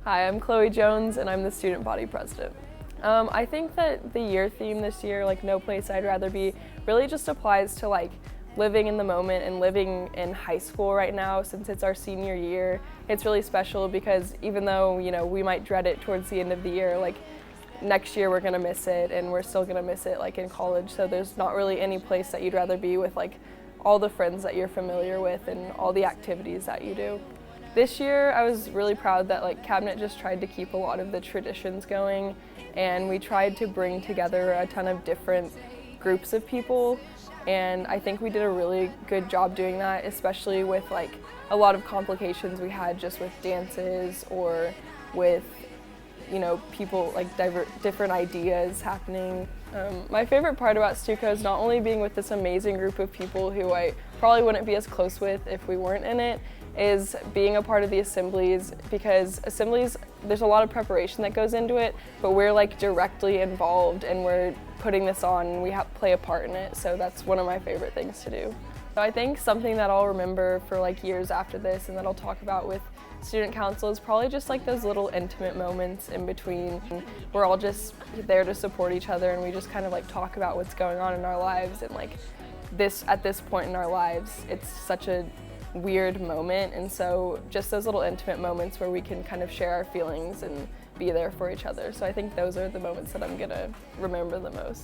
Hi, I'm Chloe Jones and I'm the student body president. I think that the year theme this year, like No Place I'd Rather Be, really just applies to like living in the moment and living in high school right now. Since it's our senior year, it's really special because even though, you know, we might dread it towards the end of the year, like next year we're gonna miss it and we're still gonna miss it like in college. So there's not really any place that you'd rather be with like all the friends that you're familiar with and all the activities that you do. This year I was really proud that like Cabinet just tried to keep a lot of the traditions going, and we tried to bring together a ton of different groups of people, and I think we did a really good job doing that, especially with like a lot of complications we had just with dances or with, you know, people like different ideas happening. My favorite part about Stuco is not only being with this amazing group of people who I probably wouldn't be as close with if we weren't in it, is being a part of the assemblies, because assemblies, there's a lot of preparation that goes into it, but we're like directly involved and we're putting this on and we play a part in it, so that's one of my favorite things to do. So I think something that I'll remember for like years after this and that I'll talk about with student council is probably just like those little intimate moments in between. We're all just there to support each other and we just kind of like talk about what's going on in our lives, and like at this point in our lives, it's such a weird moment, and so just those little intimate moments where we can kind of share our feelings and be there for each other. So I think those are the moments that I'm gonna remember the most.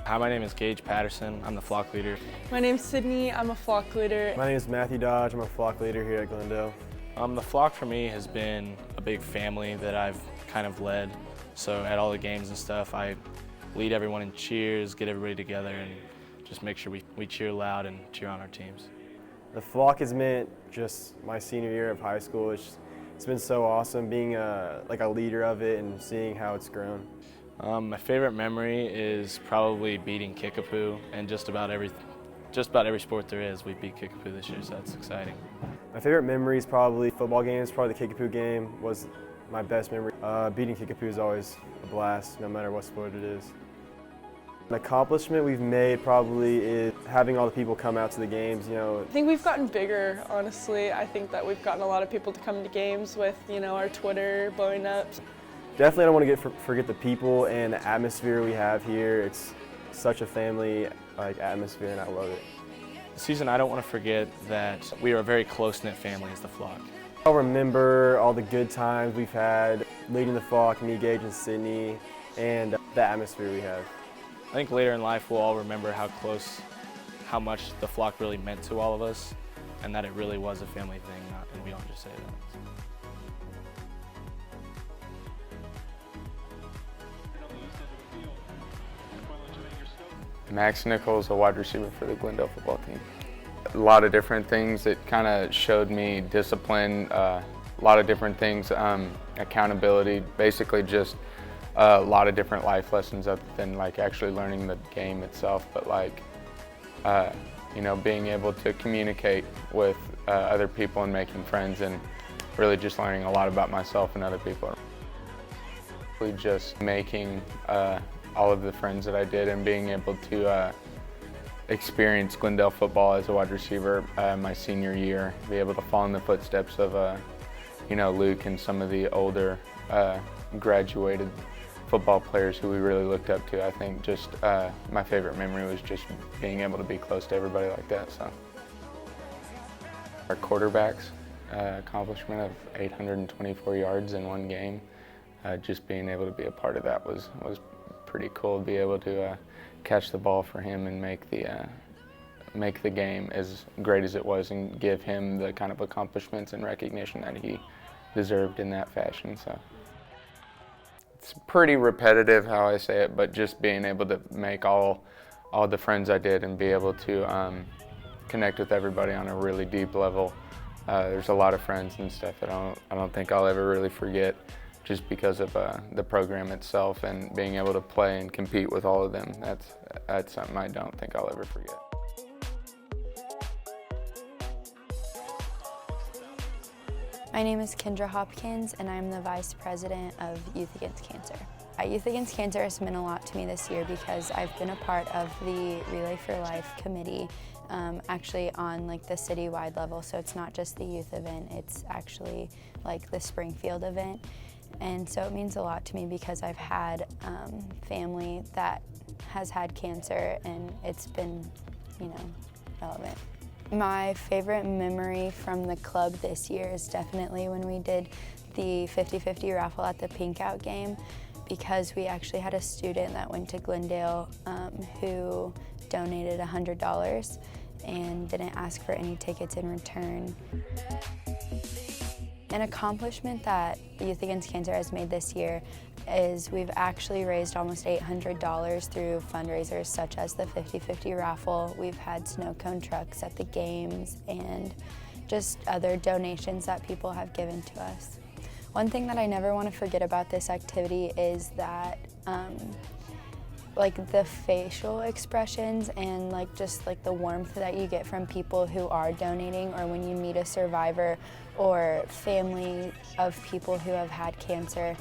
Hi, my name is Gage Patterson. I'm the flock leader. My name's Sydney. I'm a flock leader. My name is Matthew Dodge. I'm a flock leader here at Glendale. The flock for me has been a big family that I've kind of led. So at all the games and stuff, I lead everyone in cheers, get everybody together, and just make sure we cheer loud and cheer on our teams. The flock has meant just my senior year of high school. It's been so awesome being like a leader of it and seeing how it's grown. My favorite memory is probably beating Kickapoo, and just about every sport there is, we beat Kickapoo this year, so that's exciting. My favorite memory is probably football games. Probably the Kickapoo game was my best memory. Beating Kickapoo is always a blast, no matter what sport it is. An accomplishment we've made probably is having all the people come out to the games, you know. I think we've gotten bigger, honestly. I think that we've gotten a lot of people to come to games with, you know, our Twitter blowing up. Definitely don't want to forget the people and the atmosphere we have here. It's such a family like atmosphere and I love it. The season, I don't want to forget that we are a very close-knit family as the flock. I'll remember all the good times we've had leading the flock, me, Gage, and Sydney, and the atmosphere we have. I think later in life we'll all remember how much the flock really meant to all of us, and that it really was a family thing, and we don't just say that. Max Nichols, a wide receiver for the Glendale football team. A lot of different things that kind of showed me discipline, a lot of different things, accountability, basically just a lot of different life lessons other than like actually learning the game itself, but like, you know, being able to communicate with other people and making friends, and really just learning a lot about myself and other people. Just making all of the friends that I did and being able to experience Glendale football as a wide receiver my senior year, be able to follow in the footsteps of you know, Luke and some of the older graduated football players who we really looked up to. I think just my favorite memory was just being able to be close to everybody like that. So our quarterback's accomplishment of 824 yards in one game, just being able to be a part of that was pretty cool. To be able to catch the ball for him and make the game as great as it was, and give him the kind of accomplishments and recognition that he deserved in that fashion. So it's pretty repetitive how I say it, but just being able to make all the friends I did and be able to connect with everybody on a really deep level. There's a lot of friends and stuff that I don't think I'll ever really forget, just because of the program itself and being able to play and compete with all of them. That's something I don't think I'll ever forget. My name is Kendra Hopkins, and I'm the Vice President of Youth Against Cancer. Youth Against Cancer has meant a lot to me this year because I've been a part of the Relay for Life committee actually on like the citywide level, so it's not just the youth event, it's actually like the Springfield event. And so it means a lot to me because I've had family that has had cancer and it's been, you know, relevant. My favorite memory from the club this year is definitely when we did the 50-50 raffle at the Pink Out game, because we actually had a student that went to Glendale who donated $100 and didn't ask for any tickets in return. An accomplishment that Youth Against Cancer has made this year is we've actually raised almost $800 through fundraisers such as the 50-50 raffle. We've had snow cone trucks at the games and just other donations that people have given to us. One thing that I never want to forget about this activity is that like the facial expressions and like just like the warmth that you get from people who are donating, or when you meet a survivor or family of people who have had cancer,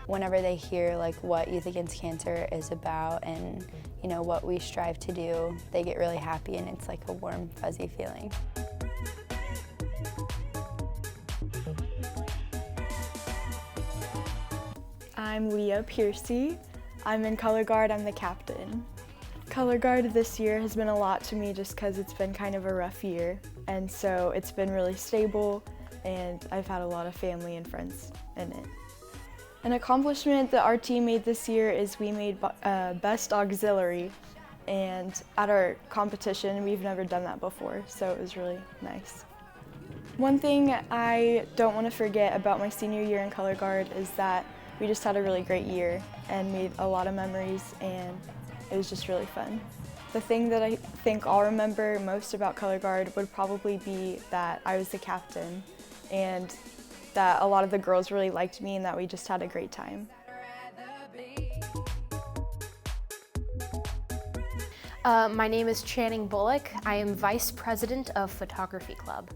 whenever they hear like what Youth Against Cancer is about and you know what we strive to do, they get really happy and it's like a warm, fuzzy feeling. I'm Leah Piercy. I'm in color guard, I'm the captain. Color guard this year has been a lot to me just because it's been kind of a rough year, and so it's been really stable and I've had a lot of family and friends in it. An accomplishment that our team made this year is we made Best Auxiliary, and at our competition we've never done that before, so it was really nice. One thing I don't want to forget about my senior year in color guard is that we just had a really great year and made a lot of memories, and it was just really fun. The thing that I think I'll remember most about color guard would probably be that I was the captain and that a lot of the girls really liked me and that we just had a great time. My name is Channing Bullock. I am Vice President of Photography Club.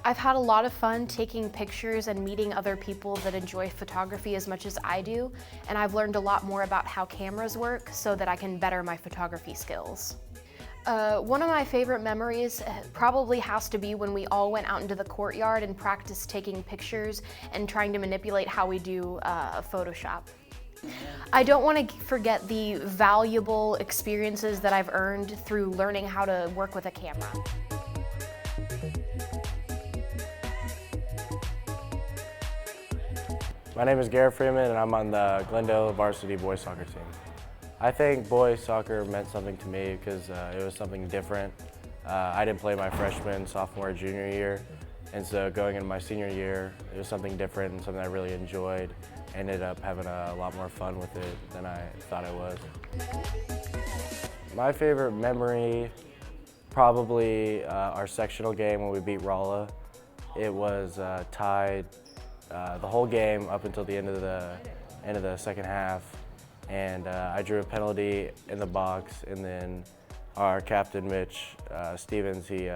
I've had a lot of fun taking pictures and meeting other people that enjoy photography as much as I do, and I've learned a lot more about how cameras work so that I can better my photography skills. One of my favorite memories probably has to be when we all went out into the courtyard and practiced taking pictures and trying to manipulate how we do Photoshop. I don't want to forget the valuable experiences that I've earned through learning how to work with a camera. My name is Garrett Freeman and I'm on the Glendale varsity boys soccer team. I think boys soccer meant something to me because it was something different. I didn't play my freshman, sophomore, junior year, and so going into my senior year, it was something different and something I really enjoyed. Ended up having a lot more fun with it than I thought I was. My favorite memory, probably our sectional game when we beat Rolla. It was tied the whole game up until the end of the second half, and I drew a penalty in the box, and then our captain Mitch Stevens, he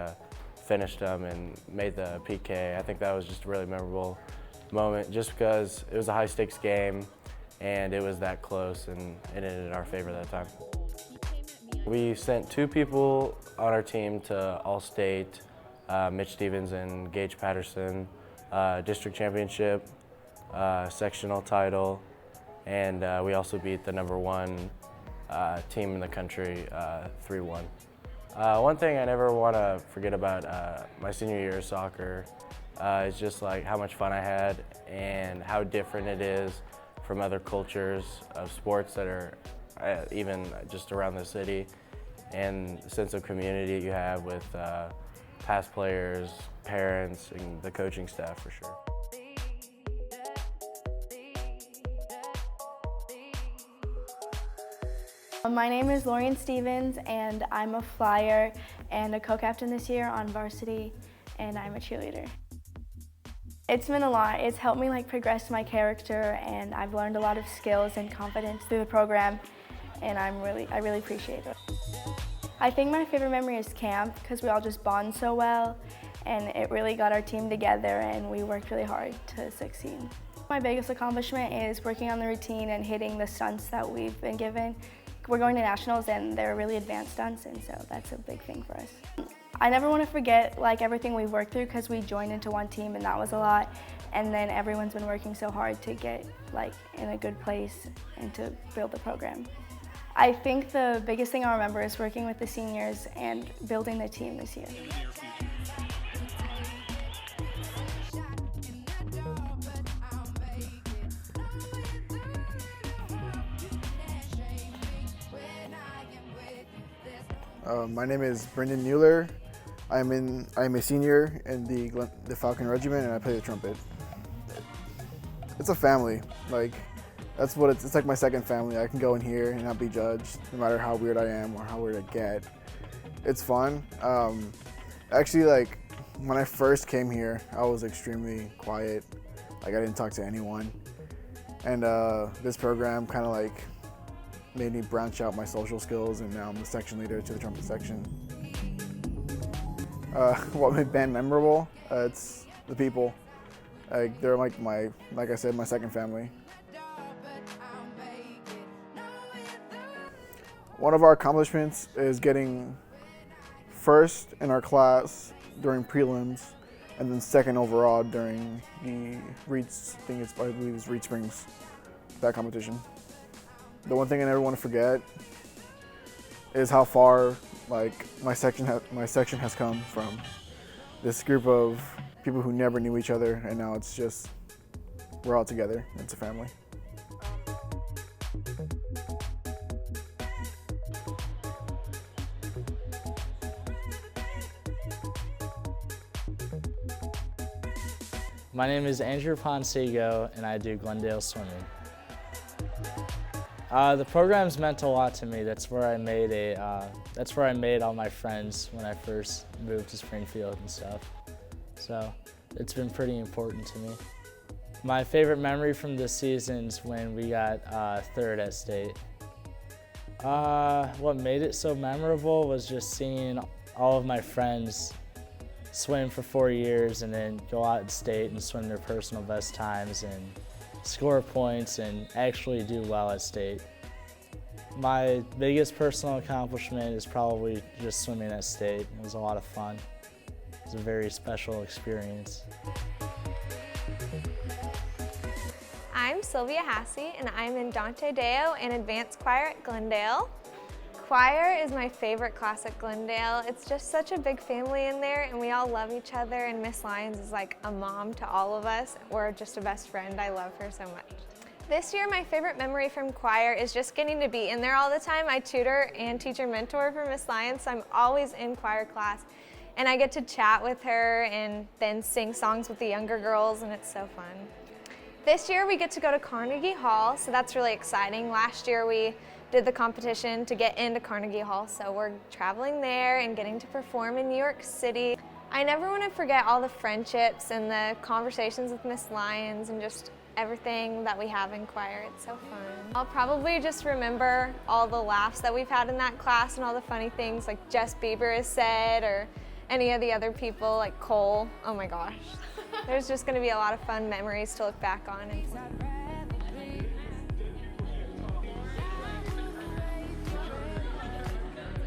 finished them and made the PK. I think that was just a really memorable moment just because it was a high stakes game and it was that close and it ended in our favor that time. We sent 2 people on our team to All-State, Mitch Stevens and Gage Patterson. District championship, sectional title, and we also beat the #1 team in the country 3-1. One thing I never want to forget about my senior year of soccer is just like how much fun I had and how different it is from other cultures of sports that are even just around the city, and the sense of community you have with past players, parents, and the coaching staff for sure. My name is LORIEN Stevens, and I'm a flyer and a co-captain this year on varsity, and I'm a cheerleader. It's been a lot. It's helped me progress my character, and I've learned a lot of skills and confidence through the program, and I really appreciate it. I think my favorite memory is camp because we all just bond so well, and it really got our team together and we worked really hard to succeed. My biggest accomplishment is working on the routine and hitting the stunts that we've been given. we're going to nationals and they're really advanced stunts, and so that's a big thing for us. I never want to forget like everything we've worked through because we joined into one team and that was a lot. And then everyone's been working so hard to get like in a good place and to build the program. I think the biggest thing I'll remember is working with the seniors and building the team this year. My name is Brendan Mueller. I'm a senior in the Falcon Regiment, and I play the trumpet. It's a family. Like, that's what it's like my second family. I can go in here and not be judged, no matter how weird I am or how weird I get. It's fun. Actually, like, when I first came here, I was extremely quiet. Like, I didn't talk to anyone. And this program kind of like made me branch out my social skills, and now I'm the section leader to the trumpet section. What made band memorable? It's the people. Like, they're like I said, my second family. One of our accomplishments is getting first in our class during prelims, and then second overall during the Reeds, I believe it's Reed Springs, that competition. The one thing I never want to forget is how far like my section has come from this group of people who never knew each other, and now it's just we're all together. It's a family. My name is Andrew Ponsigo, and I do Glendale swimming. The program's meant a lot to me. That's where I made all my friends when I first moved to Springfield and stuff. So it's been pretty important to me. My favorite memory from this season's when we got third at state. What made it so memorable was just seeing all of my friends swim for 4 years and then go out at state and swim their personal best times and score points and actually do well at state. My biggest personal accomplishment is probably just swimming at state. It was a lot of fun. It was a very special experience. I'm Sylvia Hassey, and I'm in Dante Deo and Advanced Choir at Glendale. Choir is my favorite class at Glendale. It's just such a big family in there, and we all love each other, and Miss Lyons is like a mom to all of us. We're just a best friend. I love her so much. This year, my favorite memory from choir is just getting to be in there all the time. I tutor and teacher mentor for Miss Lyons, so I'm always in choir class, and I get to chat with her and then sing songs with the younger girls, and it's so fun. This year, we get to go to Carnegie Hall, so that's really exciting. Last year, we did the competition to get into Carnegie Hall, so we're traveling there and getting to perform in New York City. I never want to forget all the friendships and the conversations with Miss Lyons and just everything that we have in choir. It's so fun. I'll probably just remember all the laughs that we've had in that class and all the funny things like Jess Bieber has said or any of the other people like Cole. Oh my gosh. There's just going to be a lot of fun memories to look back on.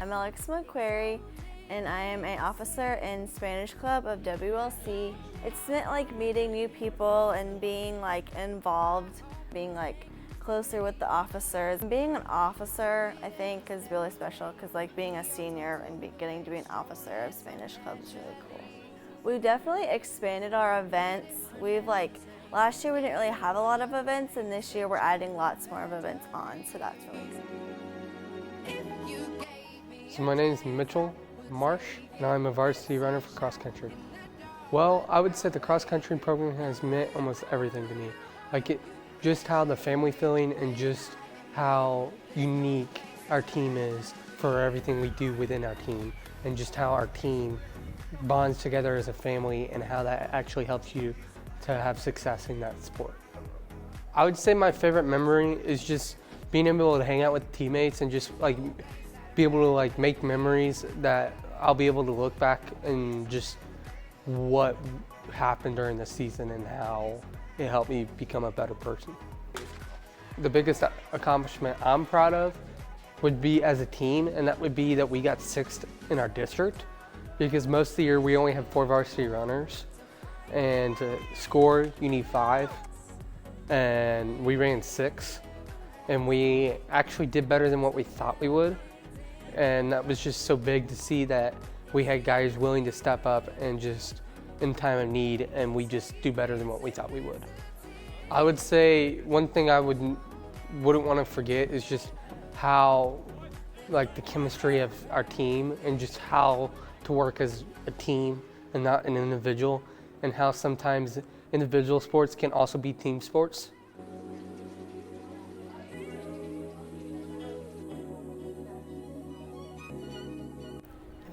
I'm Alex McQuarrie, and I am an officer in Spanish Club of WLC. It's meant like meeting new people and being like involved, being like closer with the officers. Being an officer, I think, is really special because like being a senior and getting to be an officer of Spanish Club is really cool. We've definitely expanded our events. Last year we didn't really have a lot of events, and this year we're adding lots more of events on, so that's really exciting. So my name is Mitchell Marsh, and I'm a varsity runner for cross country. Well, I would say the cross country program has meant almost everything to me. Just how the family feeling and just how unique our team is for everything we do within our team, and just how our team bonds together as a family and how that actually helps you to have success in that sport. I would say my favorite memory is just being able to hang out with teammates and just be able to make memories that I'll be able to look back and just what happened during the season and how it helped me become a better person. The biggest accomplishment I'm proud of would be as a team, and that would be that we got 6th in our district, because most of the year we only have 4 varsity runners, and to score you need 5, and we ran 6, and we actually did better than what we thought we would, and that was just so big to see that we had guys willing to step up and just in time of need, and we just do better than what we thought we would. I would say one thing I wouldn't want to forget is just how, like, the chemistry of our team and just how to work as a team and not an individual, and how sometimes individual sports can also be team sports.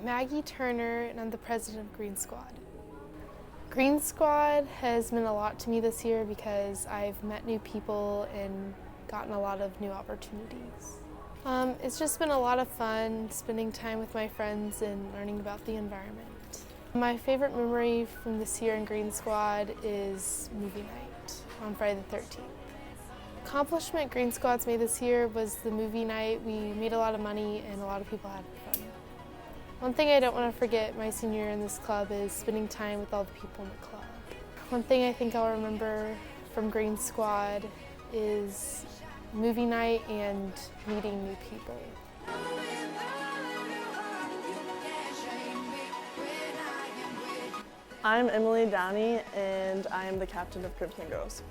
Maggie Turner, and I'm the president of Green Squad. Green Squad has meant a lot to me this year because I've met new people and gotten a lot of new opportunities. It's just been a lot of fun spending time with my friends and learning about the environment. My favorite memory from this year in Green Squad is movie night on Friday the 13th. Accomplishment Green Squad's made this year was the movie night. We made a lot of money and a lot of people had fun. One thing I don't want to forget my senior year in this club is spending time with all the people in the club. One thing I think I'll remember from Green Squad is movie night and meeting new people. I'm Emily Downey, and I am the captain of Crimson Girls.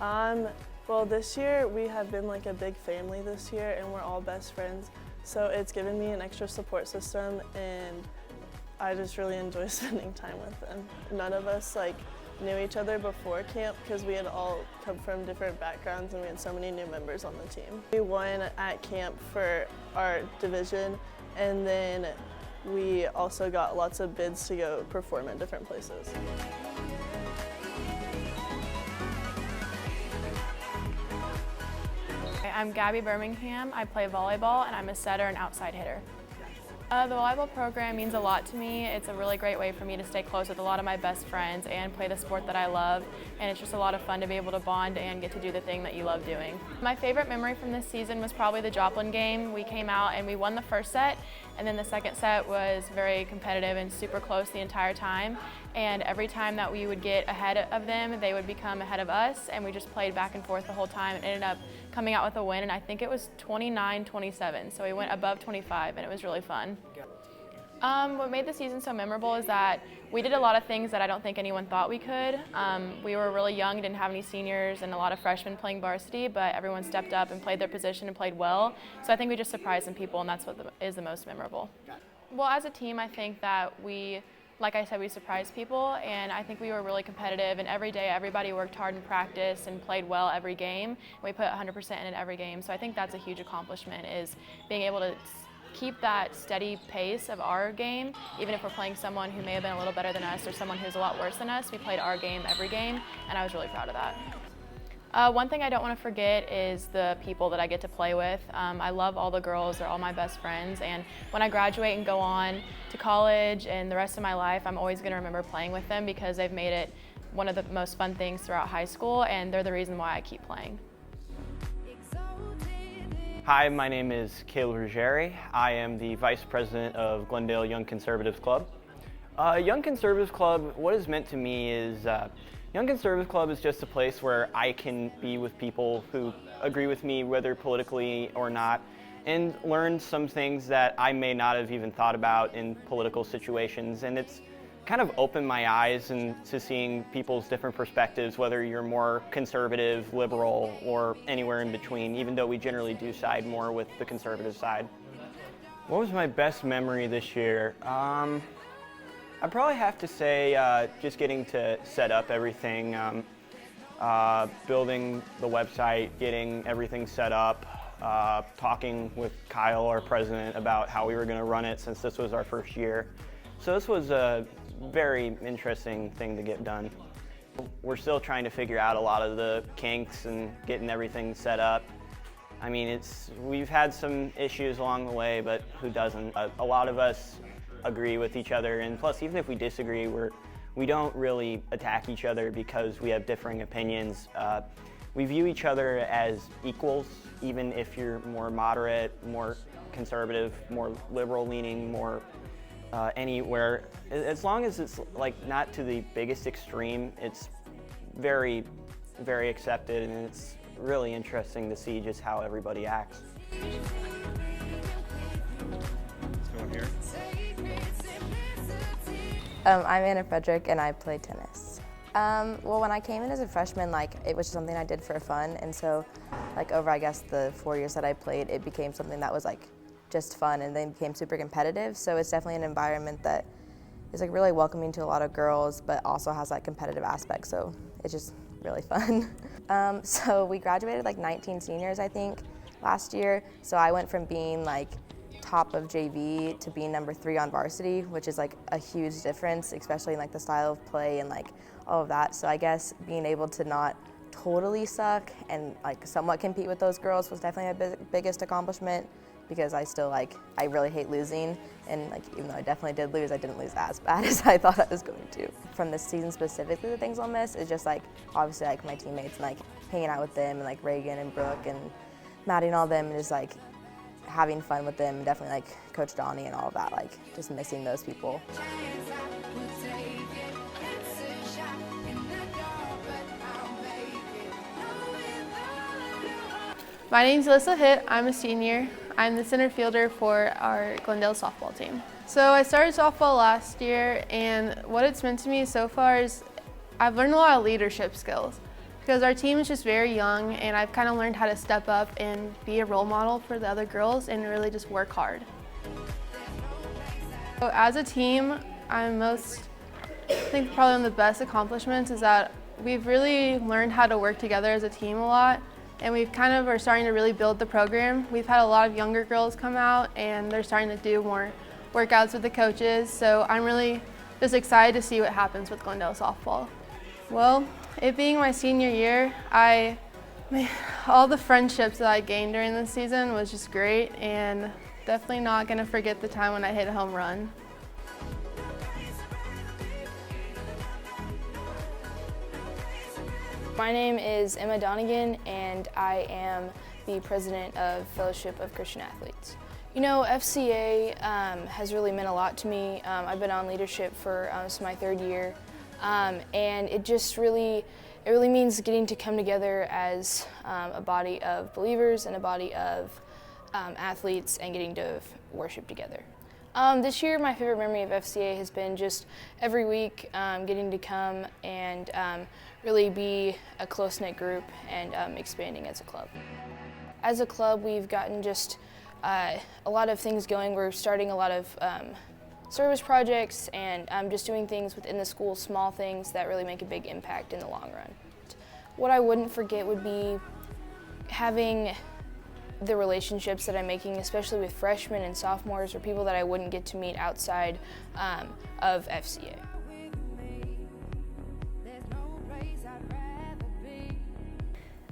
Well, this year we have been like a big family this year, and we're all best friends. So it's given me an extra support system, and I just really enjoy spending time with them. None of us knew each other before camp because we had all come from different backgrounds and we had so many new members on the team. We won at camp for our division, and then we also got lots of bids to go perform at different places. I'm Gabby Birmingham. I play volleyball, and I'm a setter and outside hitter. The volleyball program means a lot to me. It's a really great way for me to stay close with a lot of my best friends and play the sport that I love, and it's just a lot of fun to be able to bond and get to do the thing that you love doing. My favorite memory from this season was probably the Joplin game. We came out and we won the first set, and then the second set was very competitive and super close the entire time, and every time that we would get ahead of them, they would become ahead of us, and we just played back and forth the whole time and ended up coming out with a win, and I think it was 29-27, so we went above 25, and it was really fun. What made the season so memorable is that we did a lot of things that I don't think anyone thought we could. We were really young, didn't have any seniors, and a lot of freshmen playing varsity, but everyone stepped up and played their position and played well, so I think we just surprised some people, and that's what is the most memorable. Well, as a team, I think that like I said, we surprised people, and I think we were really competitive, and every day everybody worked hard in practice and played well every game. We put 100% in every game, so I think that's a huge accomplishment, is being able to keep that steady pace of our game. Even if we're playing someone who may have been a little better than us or someone who's a lot worse than us, we played our game every game, and I was really proud of that. One thing I don't want to forget is the people that I get to play with. I love all the girls, they're all my best friends, and when I graduate and go on to college and the rest of my life, I'm always going to remember playing with them because they've made it one of the most fun things throughout high school, and they're the reason why I keep playing. Hi, my name is Caleb Ruggieri. I am the Vice President of Glendale Young Conservatives Club. Young Conservatives Club, what it's meant to me is Young Conservative Club is just a place where I can be with people who agree with me, whether politically or not, and learn some things that I may not have even thought about in political situations. And it's kind of opened my eyes to seeing people's different perspectives, whether you're more conservative, liberal, or anywhere in between, even though we generally do side more with the conservative side. What was my best memory this year? I'd probably have to say just getting to set up everything, building the website, getting everything set up, talking with Kyle, our president, about how we were going to run it since this was our first year. So this was a very interesting thing to get done. We're still trying to figure out a lot of the kinks and getting everything set up. I mean, we've had some issues along the way, but who doesn't? A lot of us agree with each other, and plus, even if we disagree, we don't really attack each other because we have differing opinions. We view each other as equals, even if you're more moderate, more conservative, more liberal leaning, more anywhere. As long as it's like not to the biggest extreme, it's very, very accepted, and it's really interesting to see just how everybody acts. Let's go in here. I'm Anna Frederick and I play tennis. Well, when I came in as a freshman, like it was just something I did for fun, and so like over I guess the 4 years that I played, it became something that was like just fun and then became super competitive. So it's definitely an environment that is like really welcoming to a lot of girls, but also has that competitive aspect. So it's just really fun. So we graduated like 19 seniors, I think, last year. So I went from being like top of JV to being number 3 on varsity, which is like a huge difference, especially in like the style of play and like all of that. So I guess being able to not totally suck and like somewhat compete with those girls was definitely my biggest accomplishment, because I still like, I really hate losing, and like even though I definitely did lose, I didn't lose as bad as I thought I was going to. From this season specifically, the things I'll miss is just like obviously like my teammates and like hanging out with them, and like Reagan and Brooke and Maddie and all of them, and just like having fun with them, and definitely like Coach Donnie and all of that, like just missing those people. My name's Alyssa Hitt. I'm a senior. I'm the center fielder for our Glendale softball team. So I started softball last year, and what it's meant to me so far is I've learned a lot of leadership skills, because our team is just very young, and I've kind of learned how to step up and be a role model for the other girls and really just work hard. So as a team, I think probably one of the best accomplishments is that we've really learned how to work together as a team a lot, and we've kind of are starting to really build the program. We've had a lot of younger girls come out, and they're starting to do more workouts with the coaches, so I'm really just excited to see what happens with Glendale softball. Well, it being my senior year, all the friendships that I gained during this season was just great, and definitely not going to forget the time when I hit a home run. My name is Emma Donegan, and I am the president of Fellowship of Christian Athletes. You know, FCA has really meant a lot to me. I've been on leadership for this is my 3rd year, and it really means getting to come together as a body of believers and a body of athletes, and getting to worship together. This year, my favorite memory of FCA has been just every week getting to come and really be a close-knit group and expanding as a club. As a club, we've gotten just a lot of things going. We're starting a lot of service projects and just doing things within the school, small things that really make a big impact in the long run. What I wouldn't forget would be having the relationships that I'm making, especially with freshmen and sophomores, or people that I wouldn't get to meet outside of FCA.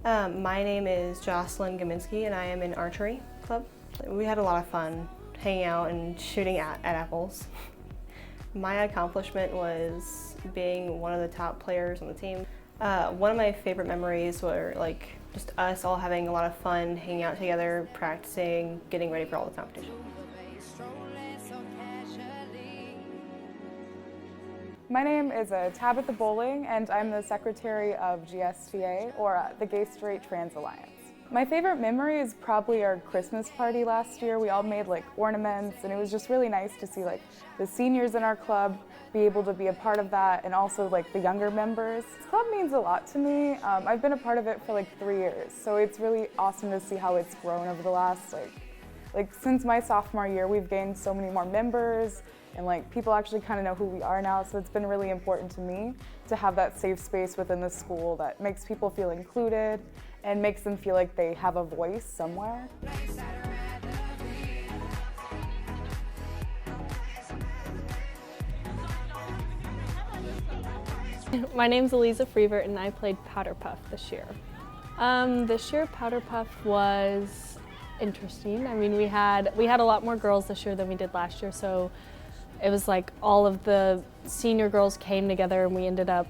My name is Jocelyn Gaminsky, and I am in archery club. We had a lot of fun hanging out and shooting at apples. My accomplishment was being one of the top players on the team. One of my favorite memories were like just us all having a lot of fun, hanging out together, practicing, getting ready for all the competition. My name is Tabitha Bowling, and I'm the secretary of GSTA, or the Gay Straight Trans Alliance. My favorite memory is probably our Christmas party last year. We all made like ornaments, and it was just really nice to see like the seniors in our club be able to be a part of that, and also like the younger members. This club means a lot to me. I've been a part of it for like 3 years, so it's really awesome to see how it's grown over the last like since my sophomore year. We've gained so many more members, and like people actually kind of know who we are now, so it's been really important to me to have that safe space within the school that makes people feel included and makes them feel like they have a voice somewhere. My name's Eleyah Freevert, and I played Powder Puff this year. This year Powder Puff was interesting. I mean, we had a lot more girls this year than we did last year, so it was like all of the senior girls came together, and we ended up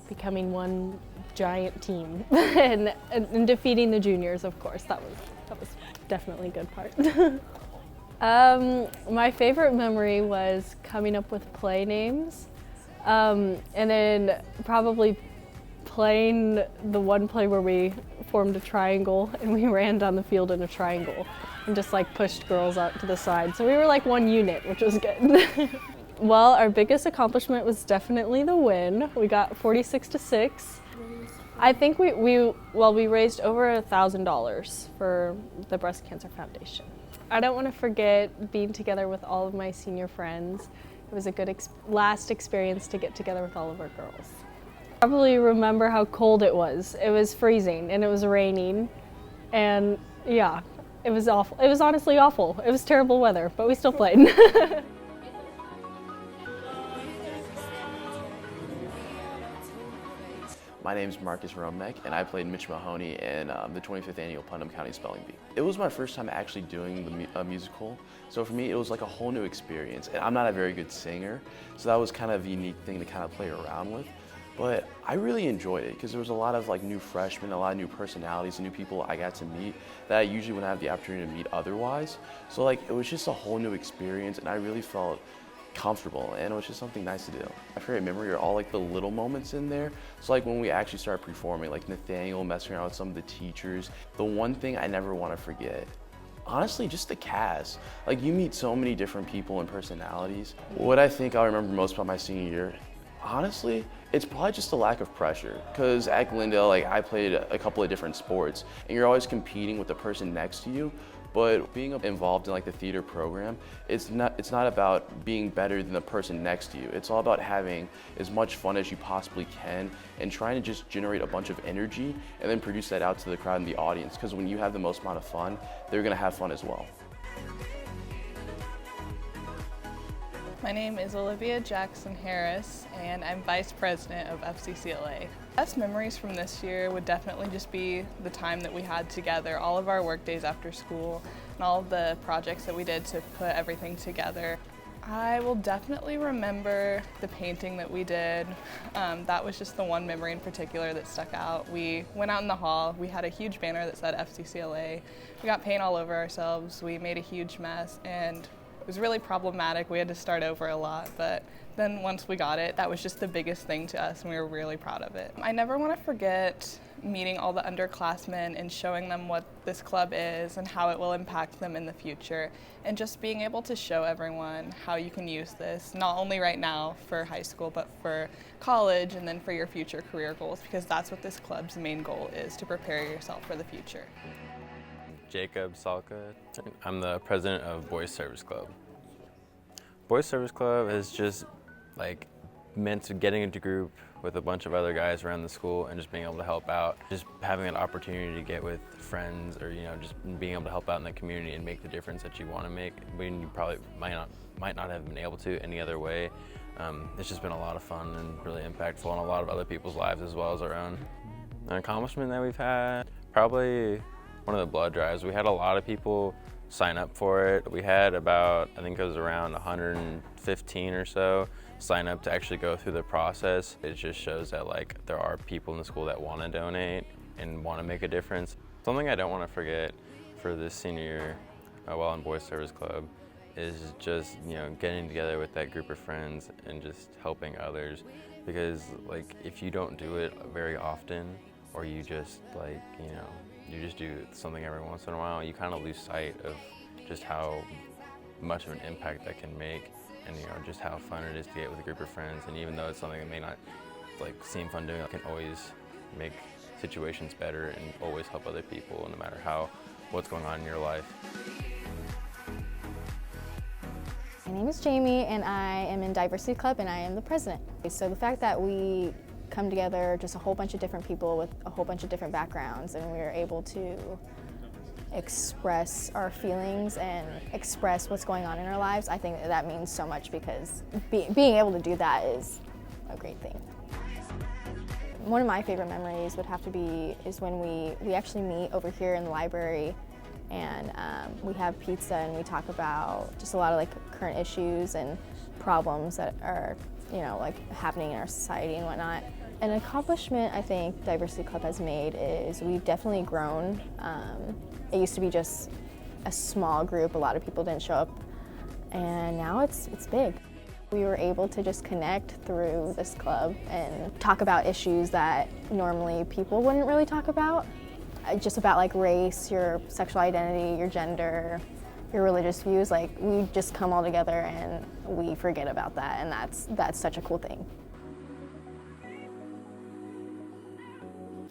becoming one giant team and defeating the juniors, of course. That was definitely a good part. My favorite memory was coming up with play names, and then probably playing the one play where we formed a triangle and we ran down the field in a triangle and just like pushed girls out to the side. So we were like one unit, which was good. Well, our biggest accomplishment was definitely the win. We got 46-6. I think we raised over $1,000 for the Breast Cancer Foundation. I don't want to forget being together with all of my senior friends. It was a good last experience to get together with all of our girls. Probably remember how cold it was. It was freezing and it was raining, and yeah, it was awful. It was honestly awful. It was terrible weather, but we still played. My name is Marcus Romek, and I played Mitch Mahoney in the 25th Annual Putnam County Spelling Bee. It was my first time actually doing a musical, so for me it was like a whole new experience. And I'm not a very good singer, so that was kind of a unique thing to kind of play around with. But I really enjoyed it because there was a lot of like new freshmen, a lot of new personalities, new people I got to meet that I usually wouldn't have the opportunity to meet otherwise. So like it was just a whole new experience, and I really felt comfortable, and it was just something nice to do. My favorite memory are all like the little moments in there. So like when we actually started performing, like Nathaniel messing around with some of the teachers. The one thing I never want to forget, honestly, just the cast. Like you meet so many different people and personalities. What I think I'll remember most about my senior year, honestly, it's probably just the lack of pressure. Because at Glendale, like I played a couple of different sports, and you're always competing with the person next to you. But being involved in like the theater program, it's not about being better than the person next to you. It's all about having as much fun as you possibly can and trying to just generate a bunch of energy and then produce that out to the crowd and the audience. Because when you have the most amount of fun, they're gonna have fun as well. My name is Olivia Jackson Harris, and I'm Vice President of FCCLA. Best memories from this year would definitely just be the time that we had together, all of our work days after school, and all of the projects that we did to put everything together. I will definitely remember the painting that we did. That was just the one memory in particular that stuck out. We went out in the hall, we had a huge banner that said FCCLA. We got paint all over ourselves, we made a huge mess, and it was really problematic. We had to start over a lot, but then once we got it, that was just the biggest thing to us, and we were really proud of it. I never want to forget meeting all the underclassmen and showing them what this club is and how it will impact them in the future, and just being able to show everyone how you can use this, not only right now for high school, but for college and then for your future career goals, because that's what this club's main goal is, to prepare yourself for the future. Jacob Salka. I'm the president of Boys Service Club. Boys Service Club is just like meant to getting into group with a bunch of other guys around the school and just being able to help out, just having an opportunity to get with friends, or just being able to help out in the community and make the difference that you want to make when you probably might not have been able to any other way. It's just been a lot of fun and really impactful on a lot of other people's lives as well as our own. An accomplishment that we've had, probably one of the blood drives. We had a lot of people sign up for it. We had about, I think it was around 115 or so sign up to actually go through the process. It just shows that like there are people in the school that want to donate and want to make a difference. Something I don't want to forget for this senior year while in Boys Service Club is just getting together with that group of friends and just helping others, because like if you don't do it very often, or you just like you just do something every once in a while, you kind of lose sight of just how much of an impact that can make, and just how fun it is to get with a group of friends. And even though it's something that may not like seem fun doing, it can always make situations better and always help other people, no matter what's going on in your life. My name is Jamie, and I am in Diversity Club, and I am the president. So the fact that we come together, just a whole bunch of different people with a whole bunch of different backgrounds, and we are able to express our feelings and express what's going on in our lives, I think that means so much, because being able to do that is a great thing. One of my favorite memories would have to be is when we actually meet over here in the library, and we have pizza and we talk about just a lot of like current issues and problems that are like happening in our society and whatnot. An accomplishment I think Diversity Club has made is we've definitely grown. It used to be just a small group. A lot of people didn't show up, and now it's big. We were able to just connect through this club and talk about issues that normally people wouldn't really talk about. Just about like race, your sexual identity, your gender, your religious views. Like, we just come all together and we forget about that, and that's such a cool thing.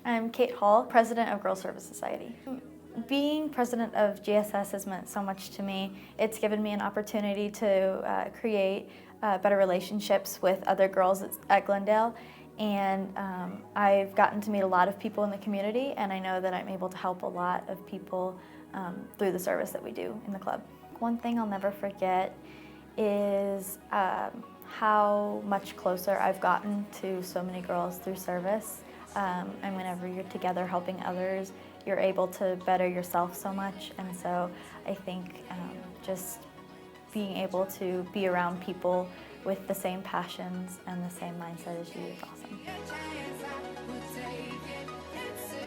I'm Kate Hall, president of Girls Service Society. Being president of GSS has meant so much to me. It's given me an opportunity to create better relationships with other girls at Glendale, and I've gotten to meet a lot of people in the community, and I know that I'm able to help a lot of people through the service that we do in the club. One thing I'll never forget is how much closer I've gotten to so many girls through service. And whenever you're together helping others, you're able to better yourself so much. And so I think just being able to be around people with the same passions and the same mindset as you is awesome.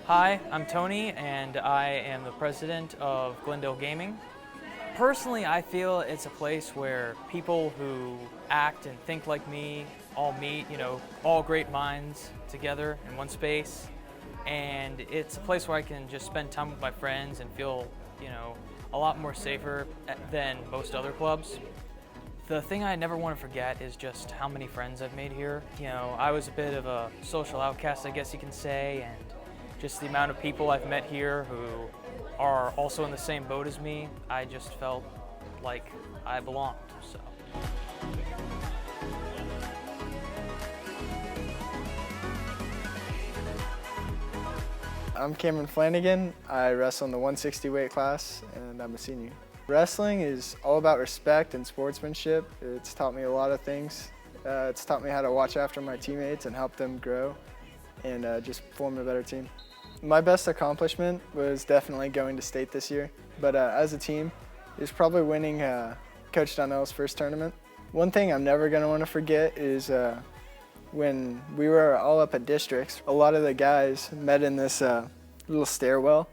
Hi, I'm Tony, and I am the president of Glendale Gaming. Personally, I feel it's a place where people who act and think like me all meet, all great minds together in one space. And it's a place where I can just spend time with my friends and feel, a lot more safer than most other clubs. The thing I never want to forget is just how many friends I've made here. I was a bit of a social outcast, I guess you can say, and just the amount of people I've met here who are also in the same boat as me, I just felt like I belonged, so. I'm Cameron Flanagan. I wrestle in the 160 weight class, and I'm a senior. Wrestling is all about respect and sportsmanship. It's taught me a lot of things. It's taught me how to watch after my teammates and help them grow and just form a better team. My best accomplishment was definitely going to state this year, but as a team, it's probably winning Coach Donnell's first tournament. One thing I'm never going to want to forget is when we were all up at districts, a lot of the guys met in this little stairwell,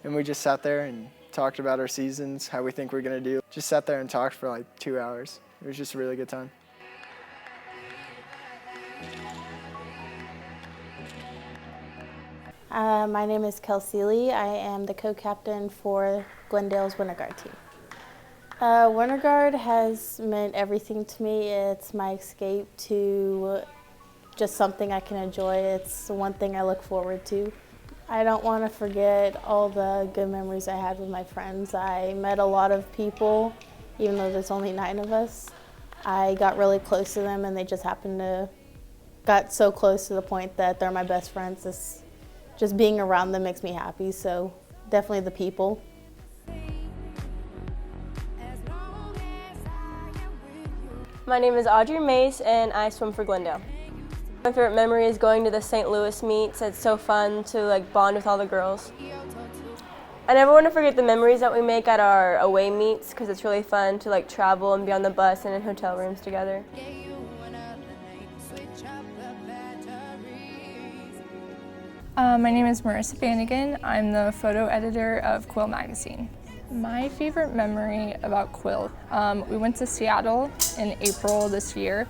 and we just sat there and talked about our seasons, how we think we're going to do. Just sat there and talked for like 2 hours. It was just a really good time. My name is Kelsey Lee. I am the co-captain for Glendale's Winter Guard team. Winter Guard has meant everything to me. It's my escape to just something I can enjoy. It's one thing I look forward to. I don't want to forget all the good memories I had with my friends. I met a lot of people, even though there's only 9 of us. I got really close to them, and they just got so close to the point that they're my best friends. Just being around them makes me happy, so definitely the people. My name is Audrey Mace, and I swim for Glendale. My favorite memory is going to the St. Louis meets. It's so fun to bond with all the girls. I never want to forget the memories that we make at our away meets, because it's really fun to travel and be on the bus and in hotel rooms together. My name is Marissa Bannigan. I'm the photo editor of Quill magazine. My favorite memory about Quill, we went to Seattle in April this year,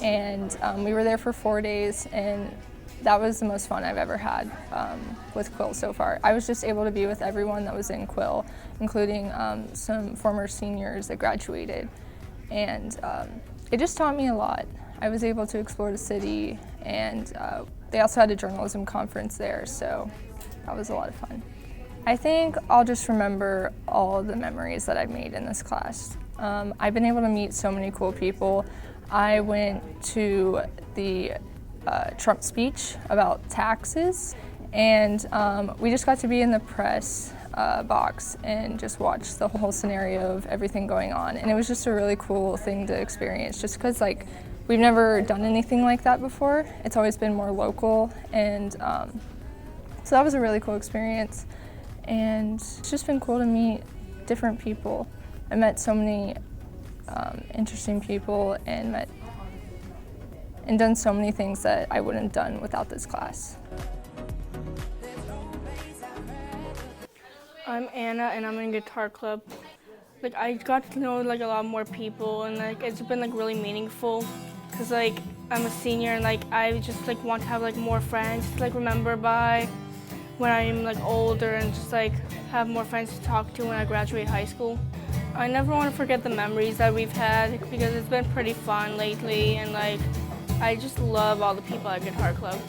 and we were there for 4 days, and that was the most fun I've ever had with Quill so far. I was just able to be with everyone that was in Quill, including some former seniors that graduated, and it just taught me a lot. I was able to explore the city, and they also had a journalism conference there, so that was a lot of fun. I think I'll just remember all the memories that I've made in this class. I've been able to meet so many cool people. I went to the Trump speech about taxes, and we just got to be in the press box and just watch the whole scenario of everything going on. And it was just a really cool thing to experience, just because we've never done anything like that before. It's always been more local, and so that was a really cool experience. And it's just been cool to meet different people. I met so many interesting people and done so many things that I wouldn't have done without this class. I'm Anna and I'm in guitar club. Like I got to know like a lot more people and like it's been like really meaningful because like I'm a senior and like I just like want to have like more friends to like remember by when I'm like older and just like have more friends to talk to when I graduate high school. I never want to forget the memories that we've had because it's been pretty fun lately and like I just love all the people at Guitar Club.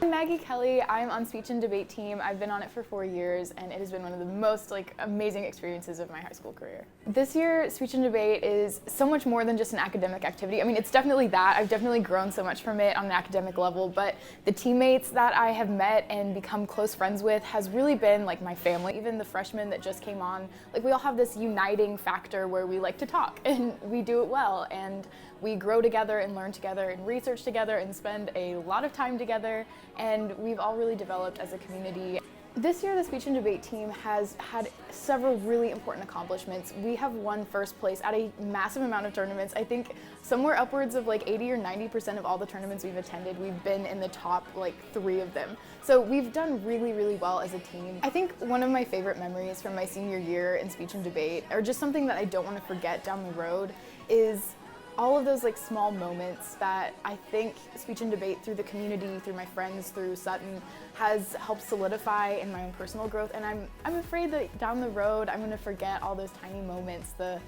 I'm Maggie Kelly. I'm on speech and debate team. I've been on it for 4 years and it has been one of the most amazing experiences of my high school career. This year, speech and debate is so much more than just an academic activity. I mean, it's definitely that. I've definitely grown so much from it on an academic level, but the teammates that I have met and become close friends with has really been like my family. Even the freshmen that just came on, like we all have this uniting factor where we like to talk and we do it well and we grow together and learn together and research together and spend a lot of time together, and we've all really developed as a community. This year, the speech and debate team has had several really important accomplishments. We have won first place at a massive amount of tournaments. I think somewhere upwards of like 80 or 90% of all the tournaments we've attended, we've been in the top like 3 of them. So we've done really, really well as a team. I think one of my favorite memories from my senior year in speech and debate, or just something that I don't want to forget down the road, is all of those like small moments that I think speech and debate through the community, through my friends, through Sutton, has helped solidify in my own personal growth. And I'm afraid that down the road I'm gonna forget all those tiny moments, the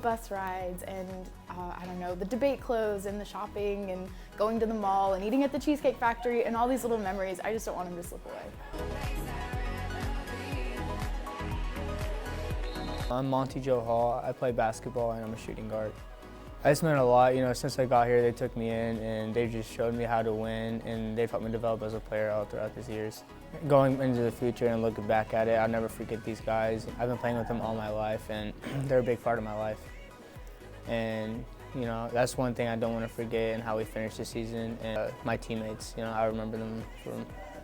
bus rides and I don't know, the debate clothes and the shopping and going to the mall and eating at the Cheesecake Factory and all these little memories. I just don't want them to slip away. I'm Monty Joe Hall. I play basketball and I'm a shooting guard. It's meant a lot, you know, since I got here they took me in and they just showed me how to win and they've helped me develop as a player all throughout these years. Going into the future and looking back at it, I'll never forget these guys. I've been playing with them all my life and they're a big part of my life. And, you know, that's one thing I don't want to forget and how we finished the season. And my teammates, you know, I remember them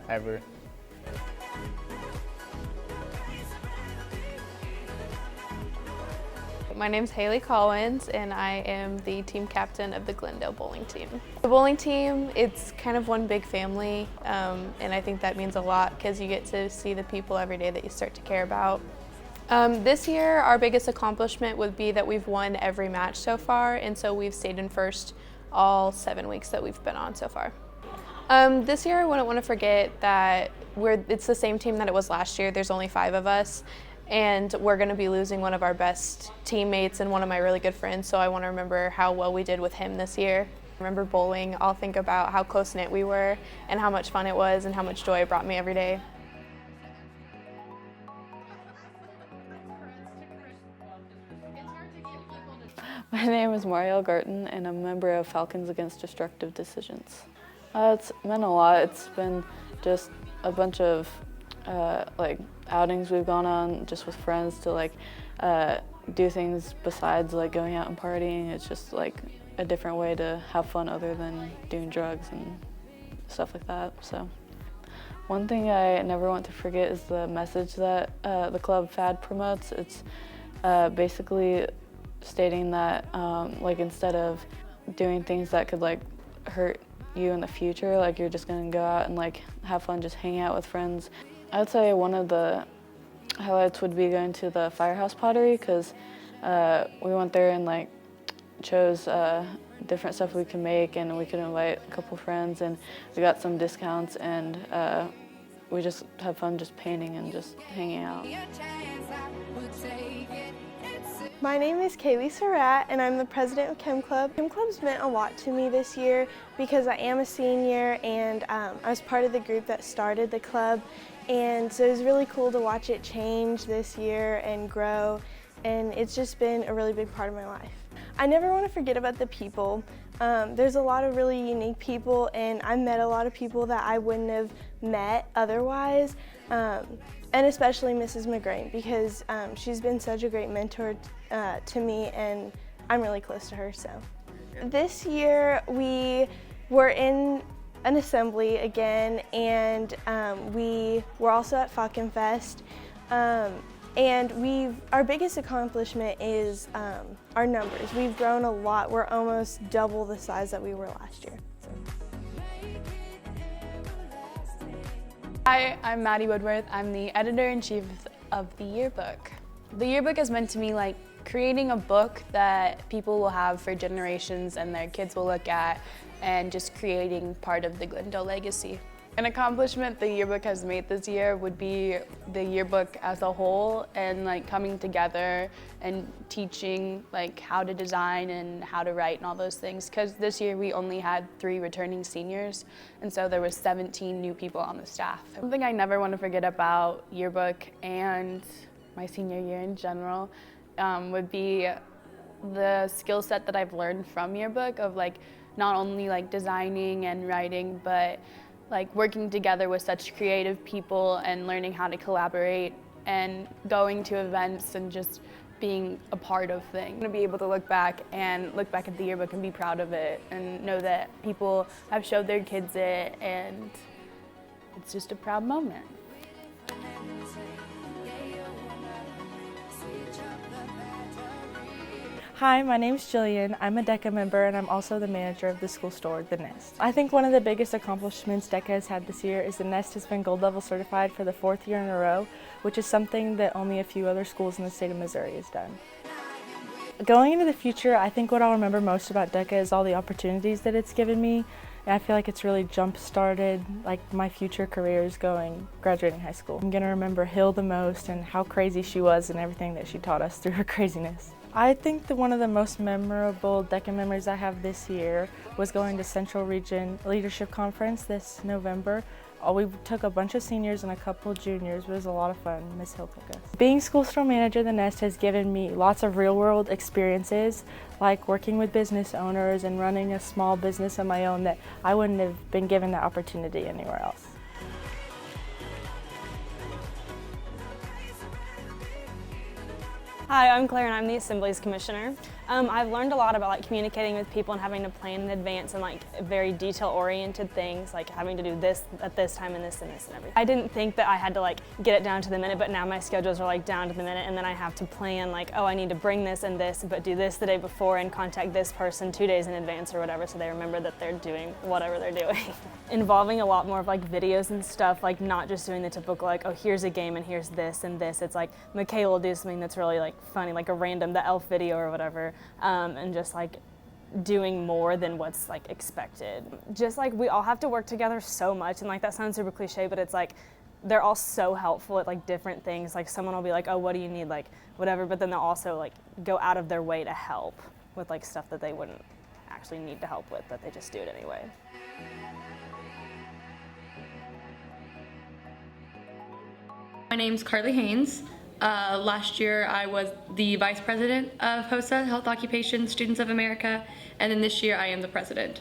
forever. My name's Haley Collins and I am the team captain of the Glendale bowling team. The bowling team, it's kind of one big family and I think that means a lot because you get to see the people every day that you start to care about. This year our biggest accomplishment would be that we've won every match so far and so we've stayed in first all 7 weeks that we've been on so far. This year I wouldn't want to forget that it's the same team that it was last year. There's only 5 of us. And we're going to be losing one of our best teammates and one of my really good friends, so I want to remember how well we did with him this year. Remember bowling, I'll think about how close-knit we were and how much fun it was and how much joy it brought me every day. My name is Marielle Garten and I'm a member of Falcons Against Destructive Decisions. It's meant a lot. It's been just a bunch of like outings we've gone on just with friends to do things besides like going out and partying. It's just like a different way to have fun other than doing drugs and stuff like that. So one thing I never want to forget is the message that the club FAD promotes. It's basically stating that like instead of doing things that could like hurt you in the future, like you're just gonna go out and like have fun, just hang out with friends. I would say one of the highlights would be going to the Firehouse Pottery because we went there and like chose different stuff we can make and we could invite a couple friends and we got some discounts and we just had fun just painting and just hanging out. My name is Kaylee Surratt and I'm the president of Chem Club. Chem Club's meant a lot to me this year because I am a senior and I was part of the group that started the club, and so it was really cool to watch it change this year and grow, and it's just been a really big part of my life. I never want to forget about the people. There's a lot of really unique people and I met a lot of people that I wouldn't have met otherwise. And especially Mrs. McGrain because she's been such a great mentor to me and I'm really close to her. So this year we were in an assembly again and we were also at Falcon Fest. And our biggest accomplishment is our numbers. We've grown a lot. We're almost double the size that we were last year. So. Hi, I'm Maddie Woodworth. I'm the editor-in-chief of the yearbook. The yearbook is meant to be like creating a book that people will have for generations and their kids will look at, and just creating part of the Glendale legacy. An accomplishment the yearbook has made this year would be the yearbook as a whole, and like coming together and teaching like how to design and how to write and all those things, because this year we only had 3 returning seniors, and so there was 17 new people on the staff. Something I never want to forget about yearbook and my senior year in general would be the skill set that I've learned from yearbook of like not only like designing and writing, but like working together with such creative people and learning how to collaborate and going to events and just being a part of things. To be able to look back at the yearbook and be proud of it and know that people have showed their kids it, and it's just a proud moment. Hi, my name's Jillian. I'm a DECA member and I'm also the manager of the school store, The Nest. I think one of the biggest accomplishments DECA has had this year is The Nest has been gold level certified for the 4th year in a row, which is something that only a few other schools in the state of Missouri has done. Going into the future, I think what I'll remember most about DECA is all the opportunities that it's given me, and I feel like it's really jump-started like my future careers graduating high school. I'm gonna remember Hill the most and how crazy she was and everything that she taught us through her craziness. I think that one of the most memorable DECA memories I have this year was going to Central Region Leadership Conference this November. We took a bunch of seniors and a couple juniors. It was a lot of fun. Ms. Hill took us. Being school store manager of The Nest has given me lots of real-world experiences, like working with business owners and running a small business of my own that I wouldn't have been given that opportunity anywhere else. Hi, I'm Claire and I'm the Assemblies Commissioner. I've learned a lot about like communicating with people and having to plan in advance and like very detail-oriented things, like having to do this at this time and this and this and everything. I didn't think that I had to like get it down to the minute, but now my schedules are like down to the minute, and then I have to plan like, oh, I need to bring this and this, but do this the day before and contact this person 2 days in advance or whatever, so they remember that they're doing whatever they're doing. Involving a lot more of like videos and stuff, like not just doing the typical like, oh, here's a game and here's this and this. It's like Makaela will do something that's really like funny, like a random, the elf video or whatever, and just like doing more than what's like expected. Just like we all have to work together so much, and like that sounds super cliche, but it's like they're all so helpful at like different things. Like someone will be like, oh, what do you need, like whatever, but then they'll also like go out of their way to help with like stuff that they wouldn't actually need to help with, but they just do it anyway. My name's Carly Haynes. Last year I was the vice president of HOSA, Health Occupation Students of America, and then this year I am the president.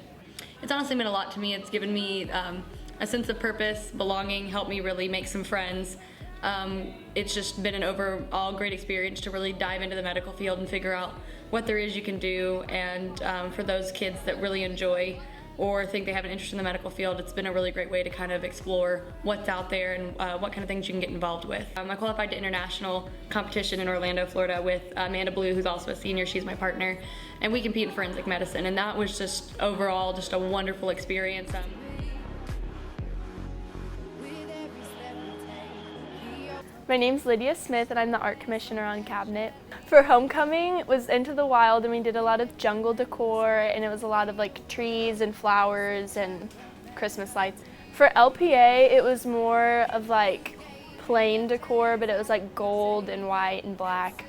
It's honestly meant a lot to me. It's given me a sense of purpose, belonging, helped me really make some friends. It's just been an overall great experience to really dive into the medical field and figure out what there is you can do, and for those kids that really enjoy or think they have an interest in the medical field, it's been a really great way to kind of explore what's out there and what kind of things you can get involved with. I qualified to international competition in Orlando, Florida with Amanda Blue, who's also a senior. She's my partner, and we compete in forensic medicine, and that was just overall just a wonderful experience. My name's Lydia Smith and I'm the art commissioner on cabinet. For homecoming, it was Into the Wild and we did a lot of jungle decor, and it was a lot of like trees and flowers and Christmas lights. For LPA, it was more of like plain decor, but it was like gold and white and black.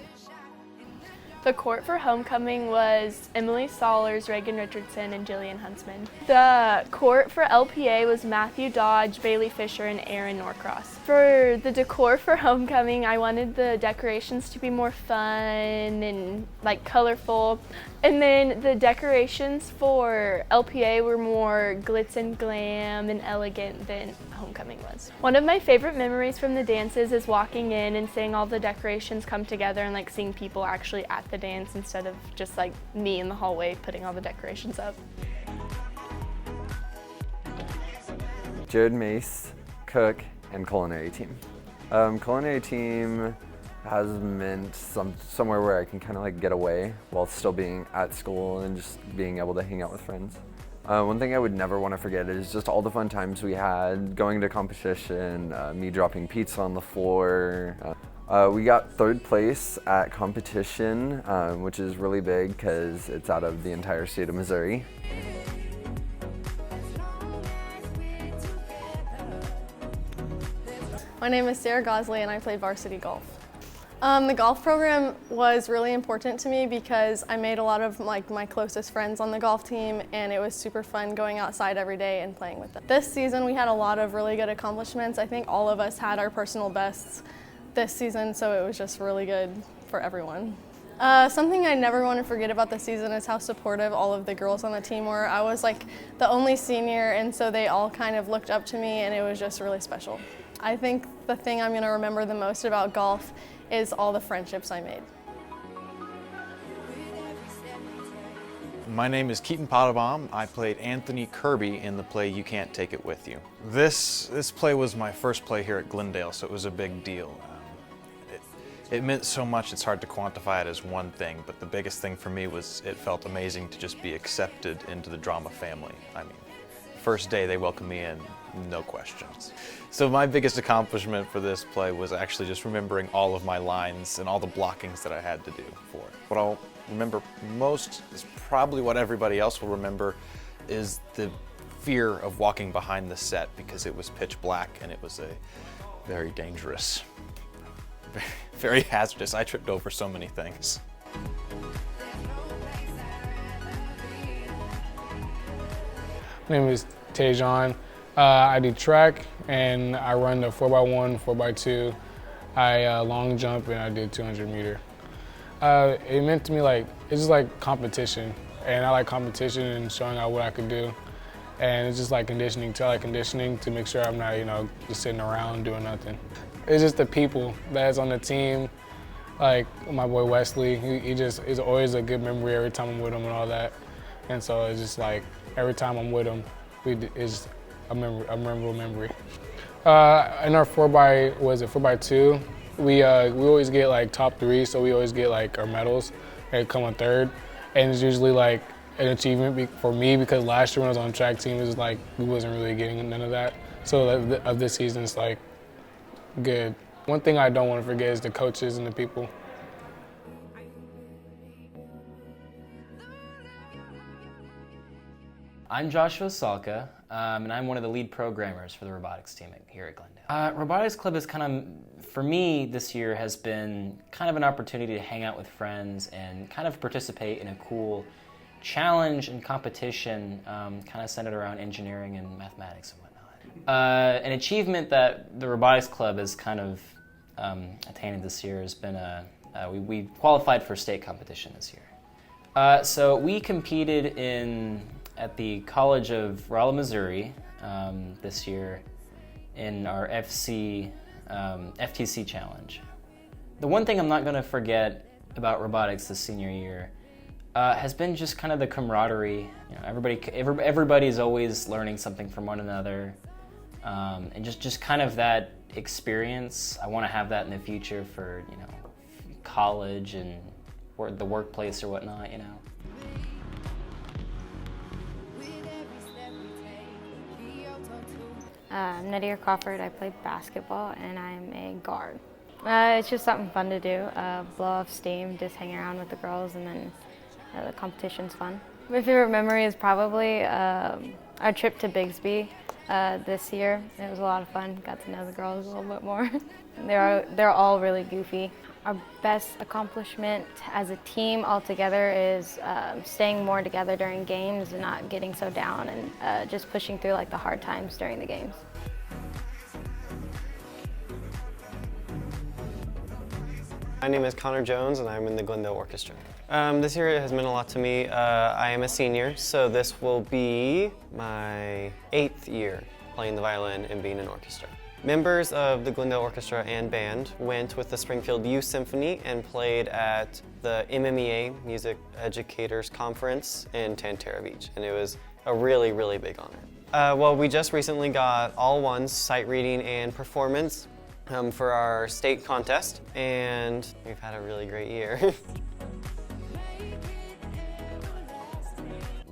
The court for homecoming was Emily Sollers, Reagan Richardson, and Jillian Huntsman. The court for LPA was Matthew Dodge, Bailey Fisher, and Aaron Norcross. For the decor for homecoming, I wanted the decorations to be more fun and like colorful. And then the decorations for LPA were more glitz and glam and elegant than homecoming was. One of my favorite memories from the dances is walking in and seeing all the decorations come together and like seeing people actually at the dance instead of just like me in the hallway putting all the decorations up. Jared Mace, cook, and culinary team. Culinary team has meant somewhere where I can kind of like get away while still being at school and just being able to hang out with friends. One thing I would never want to forget is just all the fun times we had going to competition, me dropping pizza on the floor. We got 3rd place at competition, which is really big because it's out of the entire state of Missouri. My name is Sara and I play varsity golf. The golf program was really important to me because I made a lot of my closest friends on the golf team, and it was super fun going outside every day and playing with them. This season we had a lot of really good accomplishments. I think all of us had our personal bests this season, so it was just really good for everyone. Something I never want to forget about this season is how supportive all of the girls on the team were. I was like the only senior, and so they all kind of looked up to me, and it was just really special. I think the thing I'm going to remember the most about golf is all the friendships I made. My name is Keaton Potterbaum. I played Anthony Kirby in the play You Can't Take It With You. This play was my first play here at Glendale, so it was a big deal. It meant so much, it's hard to quantify it as one thing, but the biggest thing for me was it felt amazing to just be accepted into the drama family. I mean, first day they welcomed me in, no questions. So my biggest accomplishment for this play was actually just remembering all of my lines and all the blockings that I had to do for it. What I'll remember most is probably what everybody else will remember is the fear of walking behind the set because it was pitch black and it was a very dangerous, very hazardous. I tripped over so many things. My name is Tejon. I do track and I run the 4x1, 4x2. I long jump and I do 200 meter. It meant to me it's just like competition, and I like competition and showing out what I could do. And it's just like conditioning to make sure I'm not, just sitting around doing nothing. It's just the people that's on the team, like my boy Wesley, he's always a good memory every time I'm with him and all that. And so it's just like every time I'm with him, it's a memorable memory. In our 4x2, we always get top 3, so we always get our medals. They come on 3rd, and it's usually an achievement for me because last year when I was on the track team, it was we wasn't really getting none of that. So of this season, it's good. One thing I don't want to forget is the coaches and the people. I'm Joshua Salka, and I'm one of the lead programmers for the robotics team here at Glendale. Robotics Club is for me this year, has been kind of an opportunity to hang out with friends and kind of participate in a cool challenge and competition kind of centered around engineering and mathematics and whatnot. An achievement that the Robotics Club has kind of attained this year has been we qualified for state competition this year. So we competed at the College of Rolla, Missouri this year in our FTC challenge. The one thing I'm not going to forget about robotics this senior year has been just kind of the camaraderie. Everybody's always learning something from one another, and just kind of that experience. I want to have that in the future for college and the workplace or whatnot. I'm Nadia Crawford. I play basketball and I'm a guard. It's just something fun to do, blow off steam, just hang around with the girls, and then the competition's fun. My favorite memory is probably our trip to Bigsby this year. It was a lot of fun, got to know the girls a little bit more. They're all really goofy. Our best accomplishment as a team all together is staying more together during games and not getting so down, and just pushing through the hard times during the games. My name is Connor Jones and I'm in the Glendale Orchestra. This year has meant a lot to me. I am a senior, so this will be my 8th year playing the violin and being in orchestra. Members of the Glendale Orchestra and band went with the Springfield Youth Symphony and played at the MMEA Music Educators Conference in Tantera Beach, and it was a really, really big honor. Well, we just recently got all ones, sight reading and performance for our state contest, and we've had a really great year.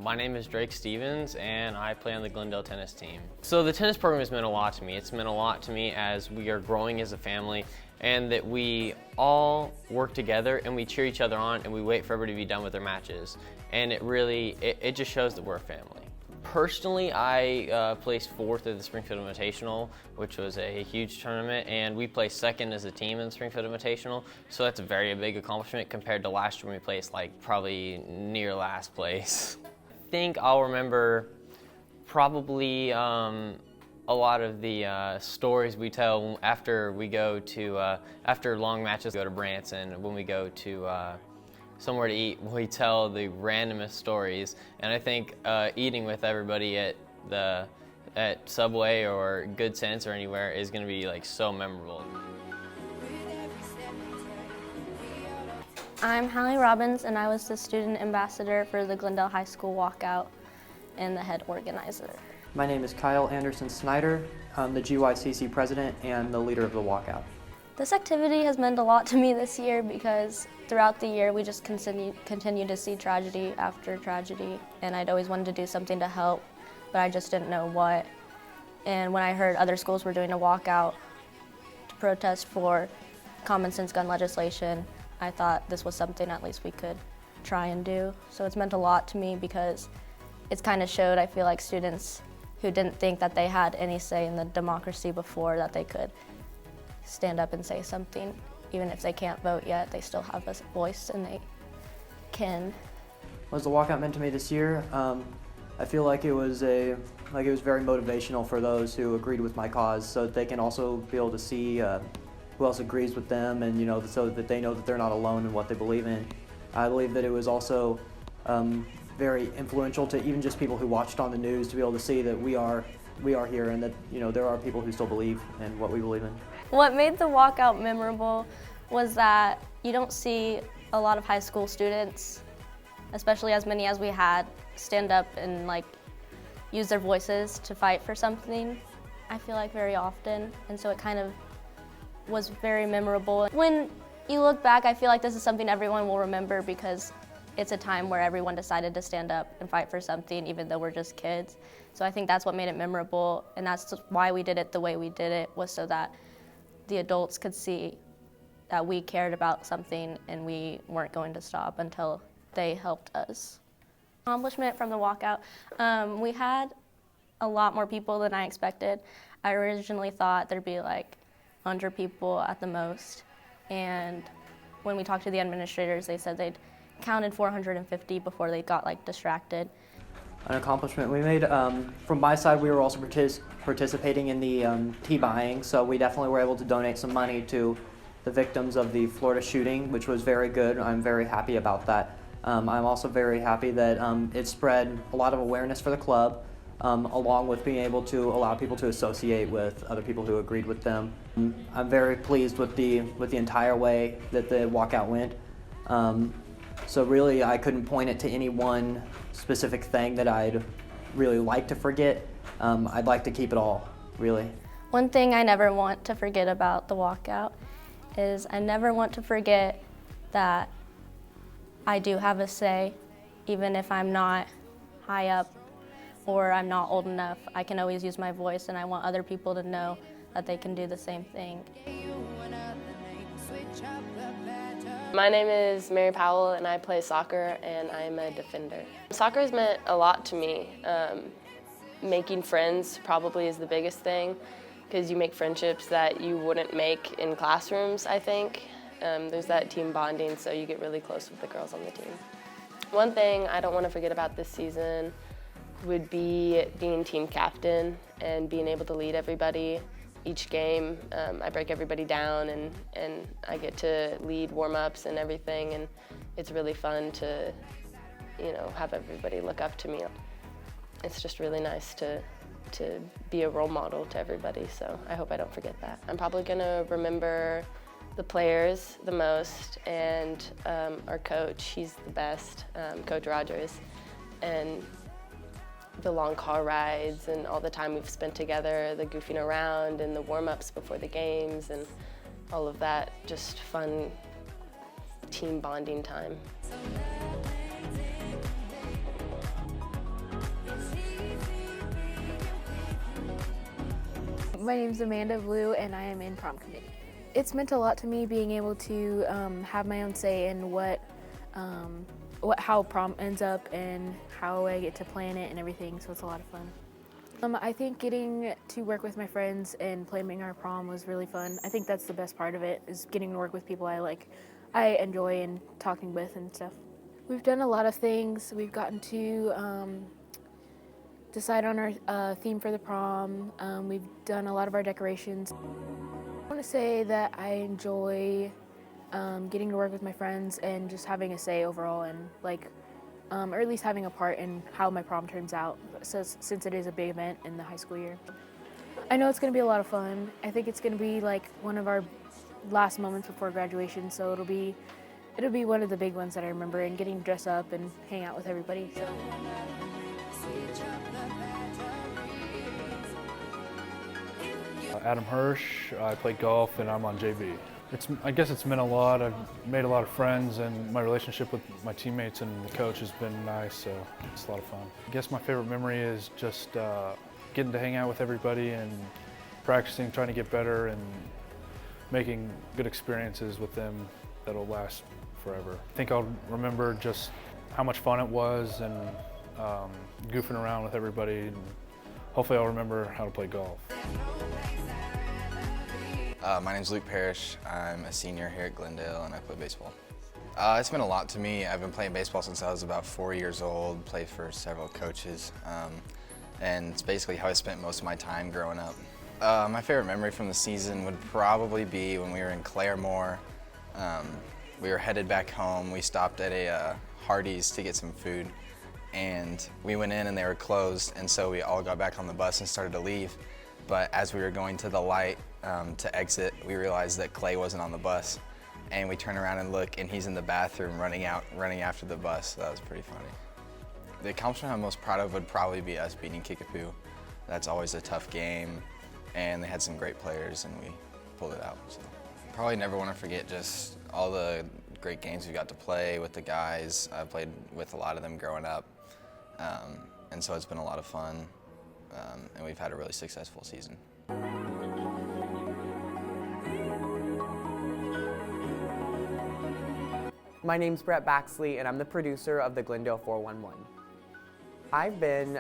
My name is Drake Stevens and I play on the Glendale tennis team. So the tennis program has meant a lot to me. It's meant a lot to me as we are growing as a family and that we all work together and we cheer each other on and we wait for everybody to be done with their matches. And it just shows that we're a family. Personally, I placed 4th at the Springfield Invitational, which was a huge tournament, and we placed 2nd as a team in the Springfield Invitational, so that's a very big accomplishment compared to last year when we placed like probably near last place. I think I'll remember probably a lot of the stories we tell after we go to, after long matches, go to Branson, when we go to somewhere to eat, we tell the randomest stories, and I think eating with everybody at Subway or Good Sense or anywhere is going to be like so memorable. I'm Hallie Robbins, and I was the student ambassador for the Glendale High School walkout and the head organizer. My name is Kyle Anderson Snyder. I'm the GYCC president and the leader of the walkout. This activity has meant a lot to me this year because throughout the year we just continue to see tragedy after tragedy, and I'd always wanted to do something to help, but I just didn't know what. And when I heard other schools were doing a walkout to protest for common sense gun legislation, I thought this was something at least we could try and do. So it's meant a lot to me because it's kind of showed, I feel like, students who didn't think that they had any say in the democracy before, that they could stand up and say something. Even if they can't vote yet, they still have a voice and they can. What was the walkout meant to me this year? I feel like it was very motivational for those who agreed with my cause, so that they can also be able to see who else agrees with them, and so that they know that they're not alone in what they believe in. I believe that it was also very influential to even just people who watched on the news to be able to see that we are here, and that there are people who still believe in what we believe in. What made the walkout memorable was that you don't see a lot of high school students, especially as many as we had, stand up and use their voices to fight for something, I feel like, very often, and so it kind of was very memorable. When you look back, I feel like this is something everyone will remember because it's a time where everyone decided to stand up and fight for something, even though we're just kids. So I think that's what made it memorable, and that's why we did it the way we did it, was so that the adults could see that we cared about something and we weren't going to stop until they helped us. Accomplishment from the walkout, we had a lot more people than I expected. I originally thought there'd be 100 people at the most, and when we talked to the administrators, they said they'd counted 450 before they got distracted. An accomplishment we made, from my side, we were also participating in the tea buying, so we definitely were able to donate some money to the victims of the Florida shooting, which was very good. I'm very happy about that. I'm also very happy that it spread a lot of awareness for the club, along with being able to allow people to associate with other people who agreed with them. I'm very pleased with the entire way that the walkout went. So really, I couldn't point it to any one specific thing that I'd really like to forget. I'd like to keep it all, really. One thing I never want to forget about the walkout is I never want to forget that I do have a say, even if I'm not high up or I'm not old enough. I can always use my voice, and I want other people to know that they can do the same thing. My name is Mary Powell, and I play soccer, and I'm a defender. Soccer has meant a lot to me. Making friends probably is the biggest thing, because you make friendships that you wouldn't make in classrooms, I think. There's that team bonding, so you get really close with the girls on the team. One thing I don't want to forget about this season would be being team captain and being able to lead everybody. Each game, I break everybody down, and I get to lead warm-ups and everything, and it's really fun to, have everybody look up to me. It's just really nice to be a role model to everybody, so I hope I don't forget that. I'm probably gonna remember the players the most, and our coach, he's the best, Coach Rogers, and the long car rides and all the time we've spent together, the goofing around and the warm-ups before the games and all of that, just fun team bonding time. My name's Amanda Blue and I am in prom committee. It's meant a lot to me being able to have my own say in how prom ends up and how I get to plan it and everything, so it's a lot of fun. I think getting to work with my friends and planning our prom was really fun. I think that's the best part of it, is getting to work with people I enjoy and talking with and stuff. We've done a lot of things. We've gotten to decide on our theme for the prom. We've done a lot of our decorations. I want to say that I enjoy getting to work with my friends and just having a say overall, and or at least having a part in how my prom turns out, since it is a big event in the high school year. I know it's going to be a lot of fun. I think it's going to be one of our last moments before graduation, so it'll be one of the big ones that I remember, and getting to dress up and hang out with everybody. So. Adam Hirsch, I play golf and I'm on JV. I guess it's meant a lot. I've made a lot of friends and my relationship with my teammates and the coach has been nice, so it's a lot of fun. I guess my favorite memory is just getting to hang out with everybody and practicing, trying to get better and making good experiences with them that'll last forever. I think I'll remember just how much fun it was and goofing around with everybody, and hopefully I'll remember how to play golf. My name's Luke Parrish. I'm a senior here at Glendale and I play baseball. It's meant a lot to me. I've been playing baseball since I was about 4 years old, played for several coaches, and it's basically how I spent most of my time growing up. My favorite memory from the season would probably be when we were in Claremore. We were headed back home. We stopped at a Hardee's to get some food, and we went in and they were closed, and so we all got back on the bus and started to leave. But as we were going to the light to exit, we realized that Clay wasn't on the bus, and we turn around and look, and he's in the bathroom running after the bus. So that was pretty funny. The accomplishment I'm most proud of would probably be us beating Kickapoo. That's always a tough game, and they had some great players, and we pulled it out. So. Probably never want to forget just all the great games we got to play with the guys. I played with a lot of them growing up, and so it's been a lot of fun, and we've had a really successful season. My name's Brett Baxley, and I'm the producer of the Glendale 411. I've been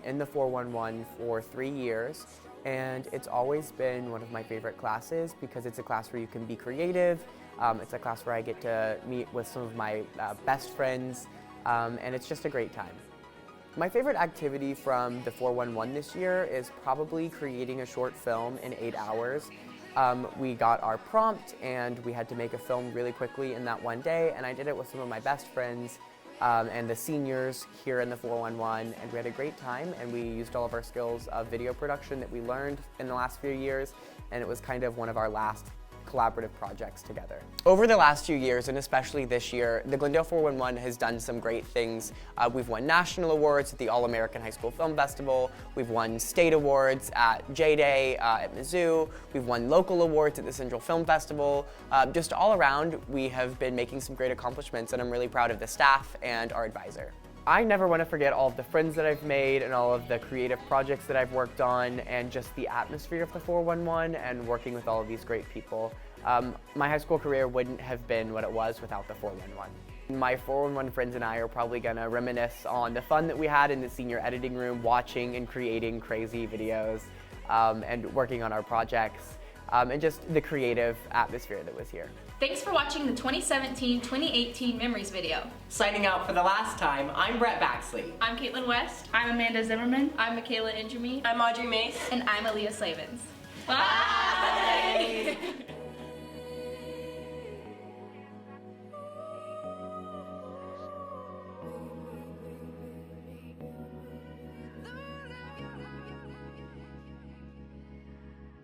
in the 411 for 3 years, and it's always been one of my favorite classes because it's a class where you can be creative. It's a class where I get to meet with some of my best friends, and it's just a great time. My favorite activity from the 411 this year is probably creating a short film in 8 hours. We got our prompt and we had to make a film really quickly in that one day, and I did it with some of my best friends and the seniors here in the 411, and we had a great time, and we used all of our skills of video production that we learned in the last few years, and it was kind of one of our last collaborative projects together. Over the last few years, and especially this year, the Glendale 411 has done some great things. We've won national awards at the All-American High School Film Festival. We've won state awards at J-Day at Mizzou. We've won local awards at the Central Film Festival. Just all around, we have been making some great accomplishments, and I'm really proud of the staff and our advisor. I never want to forget all of the friends that I've made and all of the creative projects that I've worked on, and just the atmosphere of the 411 and working with all of these great people. My high school career wouldn't have been what it was without the 411. My 411 friends and I are probably going to reminisce on the fun that we had in the senior editing room, watching and creating crazy videos and working on our projects, and just the creative atmosphere that was here. Thanks for watching the 2017-2018 Memories video. Signing out for the last time, I'm Brett Baxley. I'm Kaitlyn West. I'm Amanda Zimmerman. I'm Makaela Ingemi. I'm Audrey Mace. And I'm Eleyah Slavens. Bye!